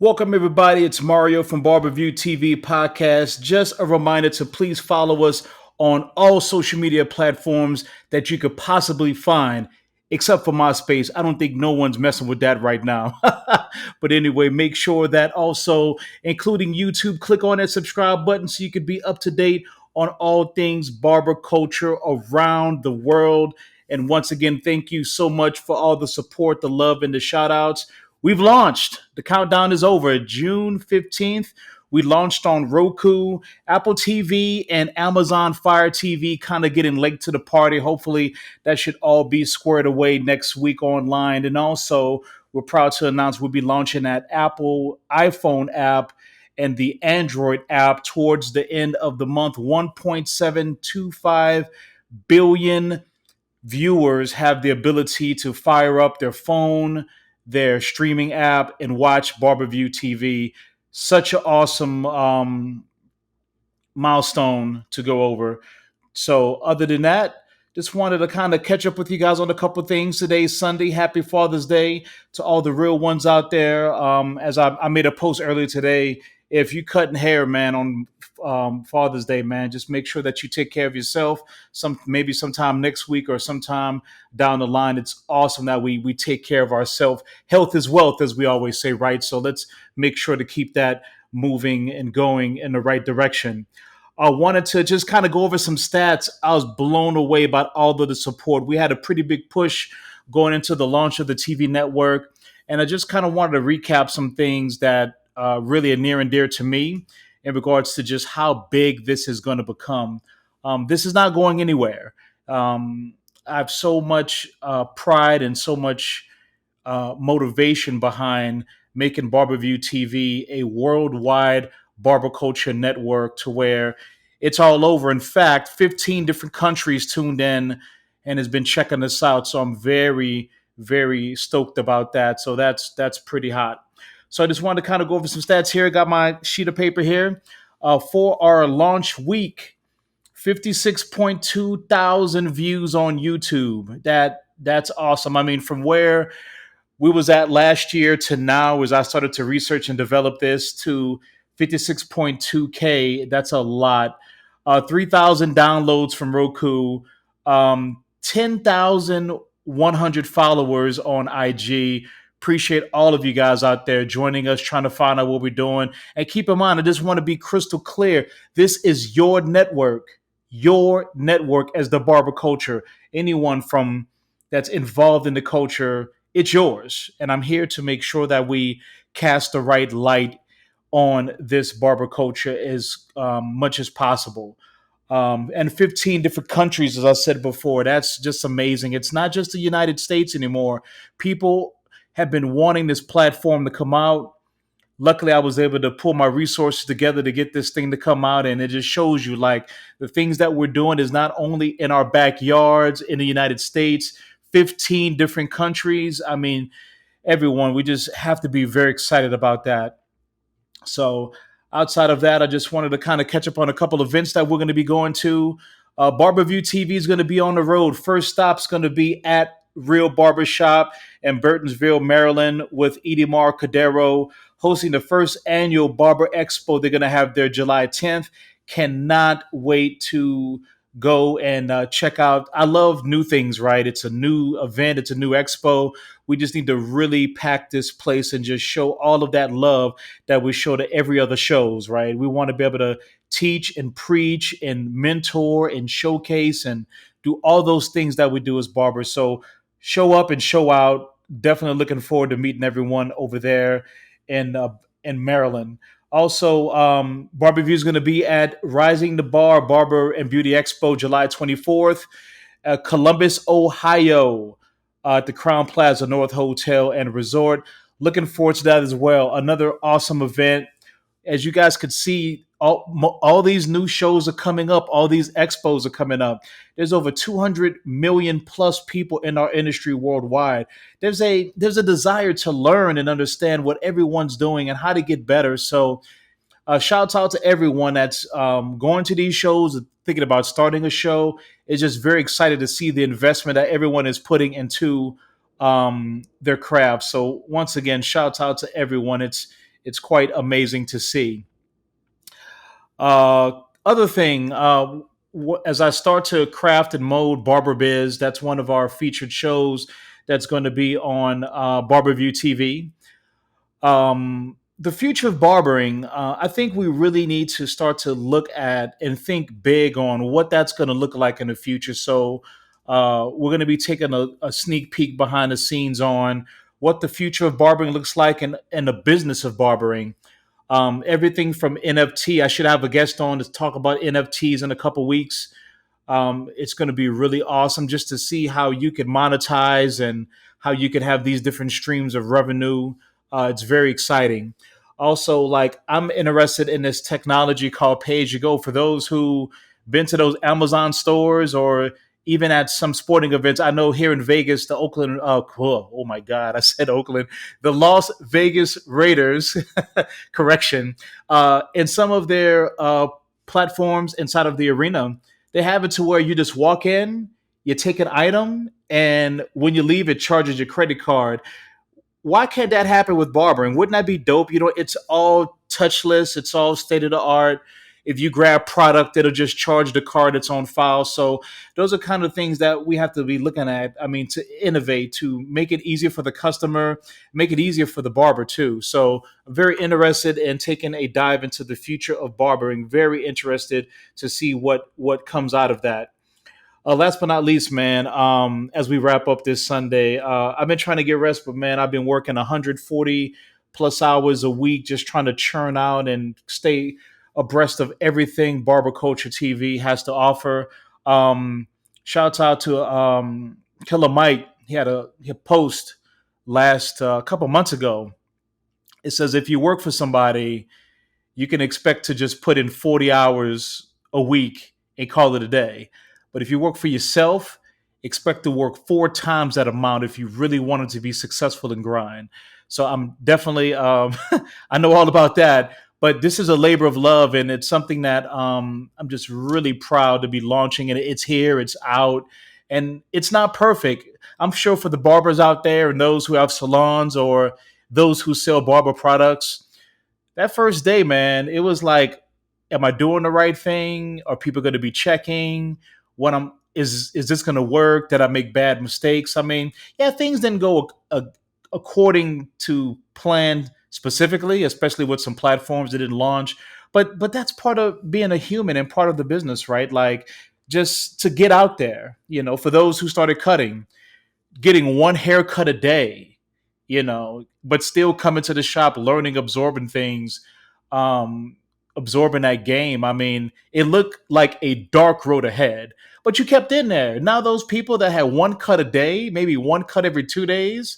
Welcome, everybody. It's Mario from Barberview TV podcast. Just a reminder to please follow us on all social media platforms that you could possibly find, except for MySpace. I don't think no one's messing with that right now. But anyway, make sure that also, including YouTube, click on that subscribe button so you could be up to date on all things barber culture around the world. And once again, thank you so much for all the support, the love, and the shout outs. We've launched. The countdown is over. June 15th, we launched on Roku, Apple TV, and Amazon Fire TV, kind of getting late to the party. Hopefully, that should all be squared away next week online. And also, we're proud to announce we'll be launching that Apple iPhone app and the Android app towards the end of the month. 1.725 billion viewers have the ability to fire up their phone, their streaming app, and watch Barberview TV. Such an awesome milestone to go over. So, other than that, just wanted to kind of catch up with you guys on a couple of things. Today's Sunday. Happy Father's Day to all the real ones out there. As I made a post earlier today, if you cutting hair, man, on Father's Day, man, just make sure that you take care of yourself. Maybe sometime next week or sometime down the line. It's awesome that we take care of ourselves. Health is wealth, as we always say, right? So let's make sure to keep that moving and going in the right direction. I wanted to just kind of go over some stats. I was blown away by all of the support. We had a pretty big push going into the launch of the TV network. And I just kind of wanted to recap some things that really are near and dear to me in regards to just how big this is going to become. This is not going anywhere. I have so much pride and so much motivation behind making Barberview TV a worldwide barber culture network to where it's all over. In fact, 15 different countries tuned in and has been checking us out. So I'm very, very stoked about that. So that's pretty hot. So I just wanted to kind of go over some stats here. I got my sheet of paper here. For our launch week, 56.2 thousand views on YouTube. That's awesome. I mean, from where we was at last year to now, as I started to research and develop this, to 56.2K, that's a lot. 3,000 downloads from Roku, 10,100 followers on IG. Appreciate all of you guys out there joining us, trying to find out what we're doing. And keep in mind, I just want to be crystal clear. This is your network as the barber culture. Anyone from that's involved in the culture, it's yours. And I'm here to make sure that we cast the right light on this barber culture as much as possible. And 15 different countries, as I said before, that's just amazing. It's not just the United States anymore. People have been wanting this platform to come out. Luckily, I was able to pull my resources together to get this thing to come out. And it just shows you like the things that we're doing is not only in our backyards in the United States, 15 different countries. I mean, everyone, we just have to be very excited about that. So outside of that, I just wanted to kind of catch up on a couple of events that we're going to be going to. Barberview TV is going to be on the road. First stop's going to be at Real Barbershop in Burtonsville, Maryland, with Edimar Cadero hosting the first annual Barber Expo. They're going to have there July 10th. Cannot wait to go and check out. I love new things, right? It's a new event. It's a new expo. We just need to really pack this place and just show all of that love that we show to every other shows, right? We want to be able to teach and preach and mentor and showcase and do all those things that we do as barbers. So show up and show out. Definitely looking forward to meeting everyone over there in Maryland. Also, Barberview is going to be at Rising the Bar Barber and Beauty Expo July 24th, Columbus, Ohio, at the Crown Plaza North Hotel and Resort. Looking forward to that as well. Another awesome event. As you guys could see, all these new shows are coming up. All these expos are coming up. There's over 200 million plus people in our industry worldwide. There's a desire to learn and understand what everyone's doing and how to get better. So shouts out to everyone that's going to these shows, thinking about starting a show. It's just very excited to see the investment that everyone is putting into their craft. So once again, shouts out to everyone. it's quite amazing to see. Other thing, as I start to craft and mold Barber Biz, that's one of our featured shows that's going to be on Barberview TV. The future of barbering, I think we really need to start to look at and think big on what that's going to look like in the future. So, we're going to be taking a sneak peek behind the scenes on what the future of barbering looks like and the business of barbering. Everything from NFT. I should have a guest on to talk about NFTs in a couple weeks. It's going to be really awesome just to see how you could monetize and how you could have these different streams of revenue. It's very exciting. Also, like I'm interested in this technology called pay as you go. For those who been to those Amazon stores or even at some sporting events, I know here in Vegas, the Oakland, oh my God, I said Oakland, the Las Vegas Raiders, correction, in some of their platforms inside of the arena, they have it to where you just walk in, you take an item, and when you leave, it charges your credit card. Why can't that happen with barbering? Wouldn't that be dope? You know, it's all touchless, it's all state of the art. If you grab product, it'll just charge the card that's on file. So those are kind of things that we have to be looking at. I mean, to innovate, to make it easier for the customer, make it easier for the barber too. So I'm very interested in taking a dive into the future of barbering. Very interested to see what comes out of that. Last but not least, man, as we wrap up this Sunday, I've been trying to get rest, but man, I've been working 140 plus hours a week, just trying to churn out and stay abreast of everything Barber Culture TV has to offer. Shouts out to Killer Mike. He had a post last couple months ago. It says if you work for somebody, you can expect to just put in 40 hours a week and call it a day. But if you work for yourself, expect to work 4 times that amount if you really wanted to be successful and grind. So I'm definitely, I know all about that. But this is a labor of love, and it's something that I'm just really proud to be launching. And it's here, it's out, and it's not perfect. I'm sure for the barbers out there and those who have salons or those who sell barber products, that first day, man, it was like, am I doing the right thing? Are people going to be checking? What I'm is this going to work? Did I make bad mistakes? I mean, yeah, things didn't go according to plan specifically, especially with some platforms that didn't launch. But that's part of being a human and part of the business, right? Like just to get out there, you know, for those who started cutting, getting one haircut a day, you know, but still coming to the shop, learning, absorbing things, absorbing that game. I mean, it looked like a dark road ahead, but you kept in there. Now those people that had one cut a day, maybe one cut every 2 days,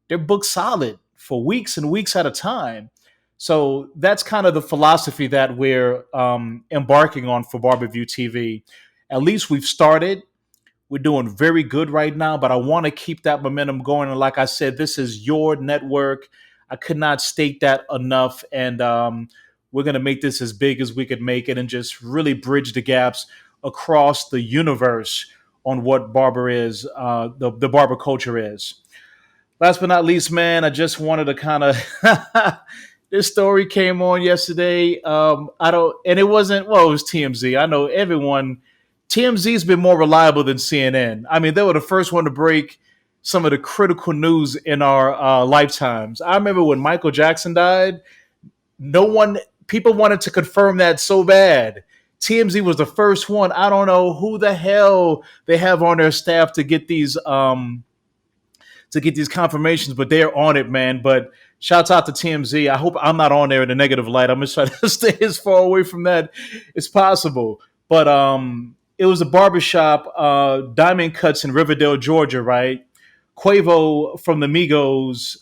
they're booked solid for weeks and weeks at a time. So that's kind of the philosophy that we're embarking on for Barberview TV. At least we've started. We're doing very good right now, but I want to keep that momentum going. And like I said, this is your network. I could not state that enough. And we're going to make this as big as we could make it and just really bridge the gaps across the universe on what barber is, the barber culture is. Last but not least, man, I just wanted to kind of this story came on yesterday. I don't, and it wasn't. Well, it was TMZ. I know everyone. TMZ's been more reliable than CNN. I mean, they were the first one to break some of the critical news in our lifetimes. I remember when Michael Jackson died. People wanted to confirm that so bad. TMZ was the first one. I don't know who the hell they have on their staff to get these confirmations, but they're on it, man. But shouts out to TMZ. I hope I'm not on there in a negative light. I'm just trying to stay as far away from that as possible. But it was a barbershop, Diamond Cuts in Riverdale, Georgia, right? Quavo from the Migos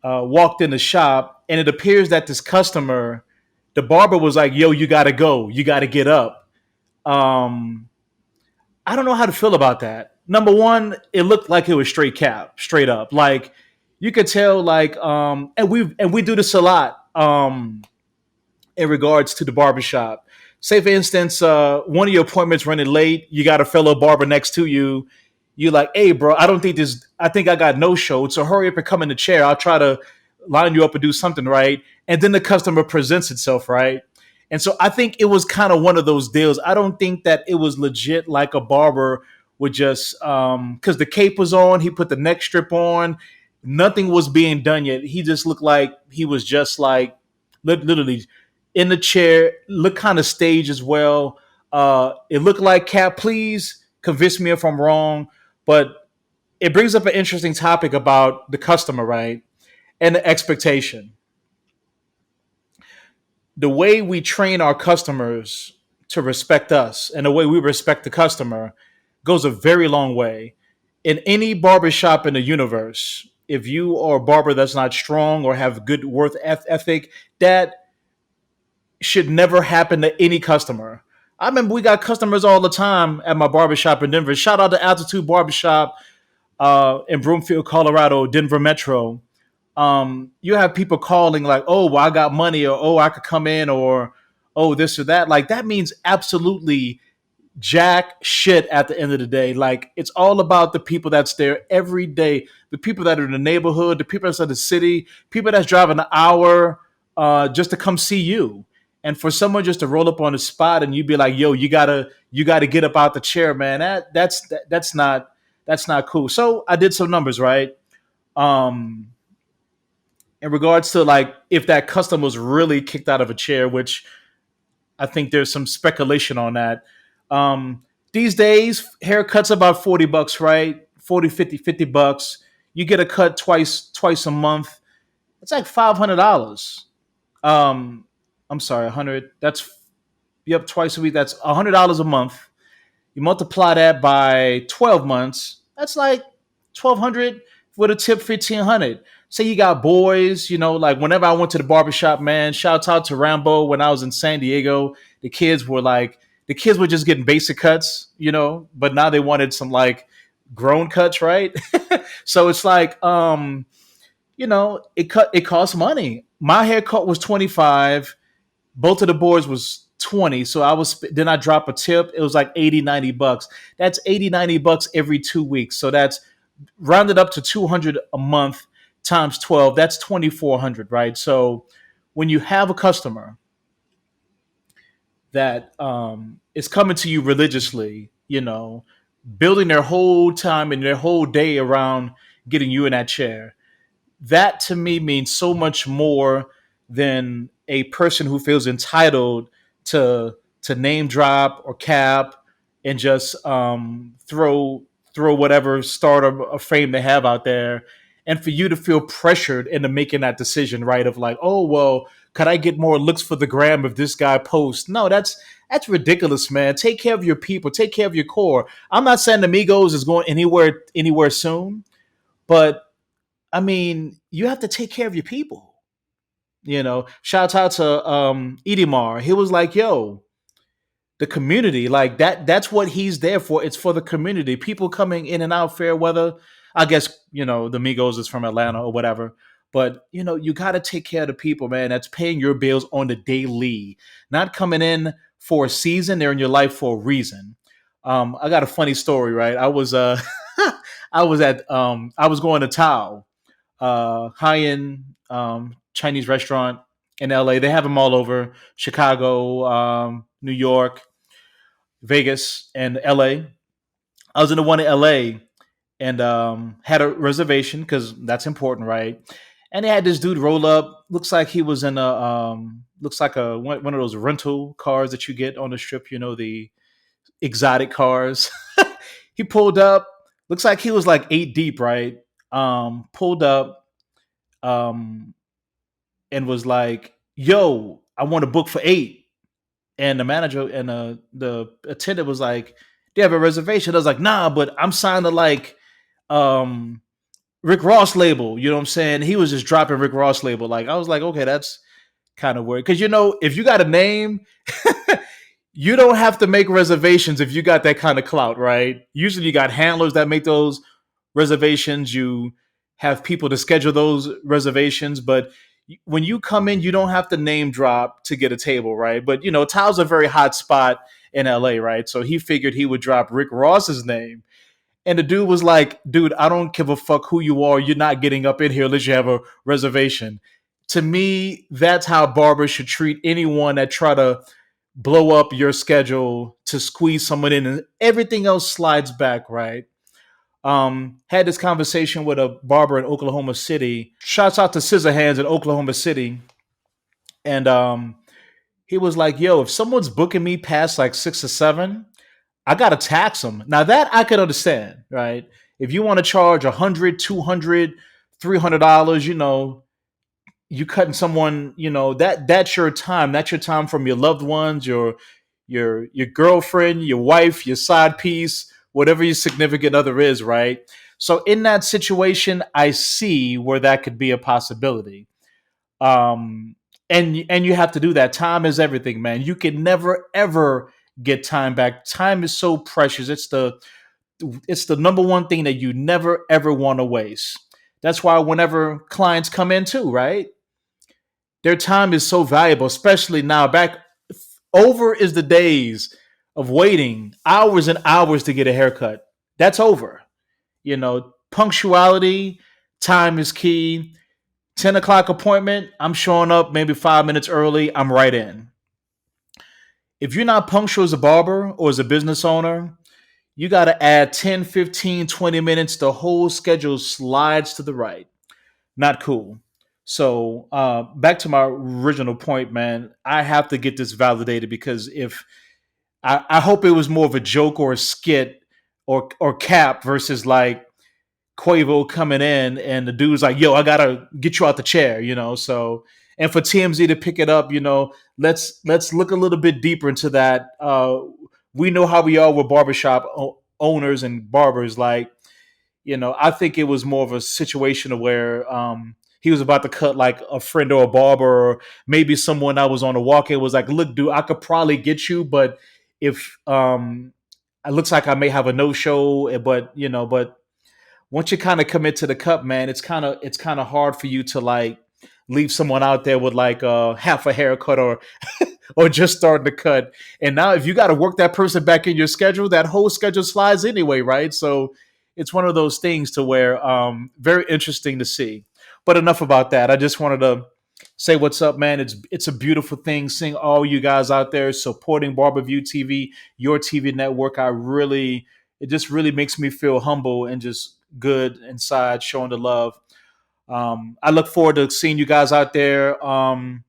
walked in the shop, and it appears that this customer, the barber was like, yo, you got to go. You got to get up. I don't know how to feel about that. Number one, it looked like it was straight up. Like you could tell, like, and we do this a lot in regards to the barbershop. Say for instance, one of your appointments running late, you got a fellow barber next to you. You're like, hey, bro, I think I got no show. So hurry up and come in the chair. I'll try to line you up and do something right, and then the customer presents itself right. And so I think it was kind of one of those deals. I don't think that it was legit like a barber would just because the cape was on, he put the neck strip on, nothing was being done yet. He just looked like he was just like literally in the chair, looked kind of staged as well. It looked like, Cap, please convince me if I'm wrong, but it brings up an interesting topic about the customer, right? And the expectation. The way we train our customers to respect us and the way we respect the customer goes a very long way. In any barbershop in the universe, if you are a barber that's not strong or have good worth ethic, that should never happen to any customer. I remember we got customers all the time at my barbershop in Denver. Shout out to Altitude Barbershop in Broomfield, Colorado, Denver Metro. You have people calling like, "Oh, well, I got money," or "Oh, I could come in," or "Oh, this or that." Like that means absolutely jack shit at the end of the day. Like it's all about the people that's there every day, the people that are in the neighborhood, the people that's in the city, people that's driving an hour just to come see you. And for someone just to roll up on the spot and you be like, "Yo, you gotta get up out the chair, man." That's not cool. So I did some numbers, right? Um, in regards to like if that customer was really kicked out of a chair, which I think there's some speculation on that. Um, these days, haircuts about $40, right? 40, 50, $50. You get a cut twice a month. It's like $500. Um, I'm sorry, 100. That's yep, twice a week. That's $100 a month. You multiply that by 12 months. That's like 1,200 with a tip 1,500. Say you got boys, like whenever I went to the barbershop, man, shouts out to Rambo when I was in San Diego. The kids were just getting basic cuts, but now they wanted some like grown cuts, right? So it's like, it costs money. My haircut was 25. Both of the boys was 20. So then I drop a tip. It was like 80, $90. That's 80, $90 every 2 weeks. So that's rounded up to 200 a month times 12. That's 2,400, right? So when you have a customer that is coming to you religiously, building their whole time and their whole day around getting you in that chair, that to me means so much more than a person who feels entitled to name drop or cap and just throw whatever starter or frame they have out there, and for you to feel pressured into making that decision, right? Of like, oh well, could I get more looks for the gram if this guy posts? No, that's ridiculous, man. Take care of your people, take care of your core. I'm not saying Amigos is going anywhere soon, but I mean, you have to take care of your people. Shout out to Edimar. He was like, yo, the community, like that's what he's there for. It's for the community. People coming in and out fair weather. I guess, the Migos is from Atlanta or whatever. But, you gotta take care of the people, man. That's paying your bills on the daily. Not coming in for a season, they're in your life for a reason. I got a funny story, right? I was I was going to Tao, high end Chinese restaurant in LA. They have them all over Chicago, New York, Vegas, and LA. I was in the one in LA and had a reservation because that's important, right? And they had this dude roll up. Looks like he was in looks like one of those rental cars that you get on the strip. The exotic cars. He pulled up. Looks like he was like 8 deep, right? Pulled up. Um, and was like, "Yo, I want to book for 8." And the manager and the attendant was like, "Do you have a reservation?" I was like, "Nah, but I'm signed to like um, Rick Ross label." You know what I'm saying? He was just dropping Rick Ross label. Like I was like, "Okay, that's kind of weird." Because if you got a name, you don't have to make reservations if you got that kind of clout, right? Usually, you got handlers that make those reservations. You have people to schedule those reservations, but when you come in, you don't have to name drop to get a table, right? But Tao's a very hot spot in LA, right? So he figured he would drop Rick Ross's name, And the dude was like, dude, I don't give a fuck who you are. You're not getting up in here unless you have a reservation. To me, that's how barbers should treat anyone that try to blow up your schedule to squeeze someone in, and everything else slides back, right? Had this conversation with a barber in Oklahoma City. Shouts out to Scissor Hands in Oklahoma City. And he was like, yo, if someone's booking me past like 6 or 7, I gotta tax them. Now that I could understand, right? If you want to charge 100, 200, $300, you cutting someone, that's your time. That's your time from your loved ones, your girlfriend, your wife, your side piece, whatever your significant other is, right? So in that situation, I see where that could be a possibility. Um, and you have to do that. Time is everything, man. You can never ever get time back. Time is so precious. It's the number one thing that you never ever want to waste. That's why whenever clients come in too, right? Their time is so valuable, especially now. Back over is the days of waiting hours and hours to get a haircut. That's over. Punctuality, time is key. 10 o'clock appointment, I'm showing up maybe 5 minutes early. I'm right in. If you're not punctual as a barber or as a business owner, you got to add 10, 15, 20 minutes. The whole schedule slides to the right. Not cool. So back to my original point, man, I have to get this validated because if I hope it was more of a joke or a skit or cap versus like Quavo coming in and the dude's like, yo, I gotta get you out the chair. So and for TMZ to pick it up, let's look a little bit deeper into that. We know how we are with barbershop owners and barbers. Like, I think it was more of a situation of where he was about to cut like a friend or a barber, or maybe someone that was on the walk in was like, look, dude, I could probably get you, but if it looks like I may have a no show, but once you kind of commit to the cut, man, it's kind of hard for you to like leave someone out there with like half a haircut or just starting to cut. And now if you got to work that person back in your schedule, that whole schedule slides anyway, right? So it's one of those things to where very interesting to see. But enough about that. I just wanted to say what's up, man. It's a beautiful thing seeing all you guys out there supporting Barberview TV, your TV network. It just really makes me feel humble and just good inside, showing the love. I look forward to seeing you guys out there. Out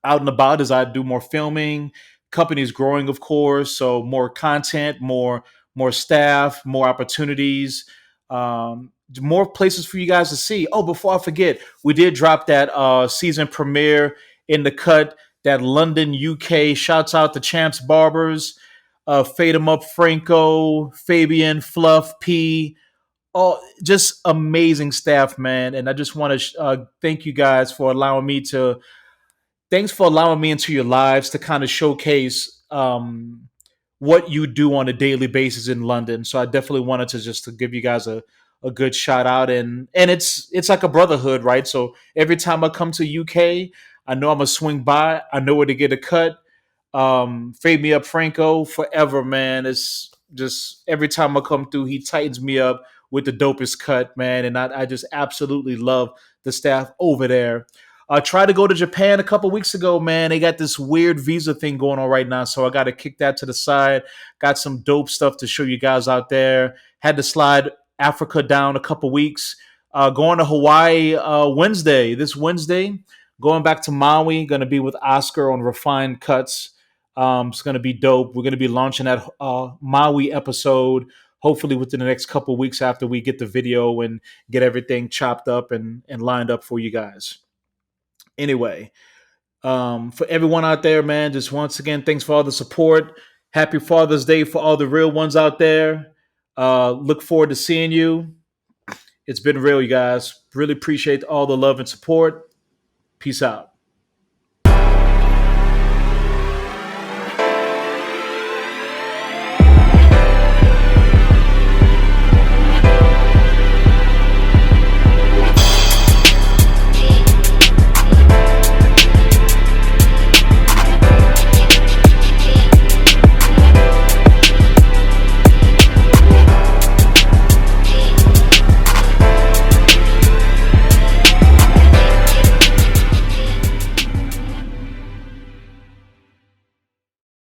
and about as I do more filming. Company's growing, of course, so more content, more staff, more opportunities, more places for you guys to see. Oh, before I forget, we did drop that season premiere in the cut, that London, UK. Shouts out to Champs Barbers, Fade 'em Up Franco, Fabian, Fluff, P. Oh, just amazing staff, man. And I just want to thank you guys for allowing me to thanks for allowing me into your lives to kind of showcase what you do on a daily basis in London. So I definitely wanted to just to give you guys a good shout out, and it's like a brotherhood, right? So every time I come to UK, I know I'm gonna swing by. I know where to get a cut. Fade me up, Franco, forever, man. It's just every time I come through, he tightens me up with the dopest cut, man, and I just absolutely love the staff over there. I tried to go to Japan a couple weeks ago, man. They got this weird visa thing going on right now, so I got to kick that to the side. Got some dope stuff to show you guys out there. Had to slide Africa down a couple weeks. Going to Hawaii this Wednesday. Going back to Maui. Going to be with Oscar on Refined Cuts. It's going to be dope. We're going to be launching that Maui episode hopefully within the next couple weeks after we get the video and get everything chopped up and lined up for you guys. Anyway, for everyone out there, man, just once again, thanks for all the support. Happy Father's Day for all the real ones out there. Look forward to seeing you. It's been real, you guys. Really appreciate all the love and support. Peace out.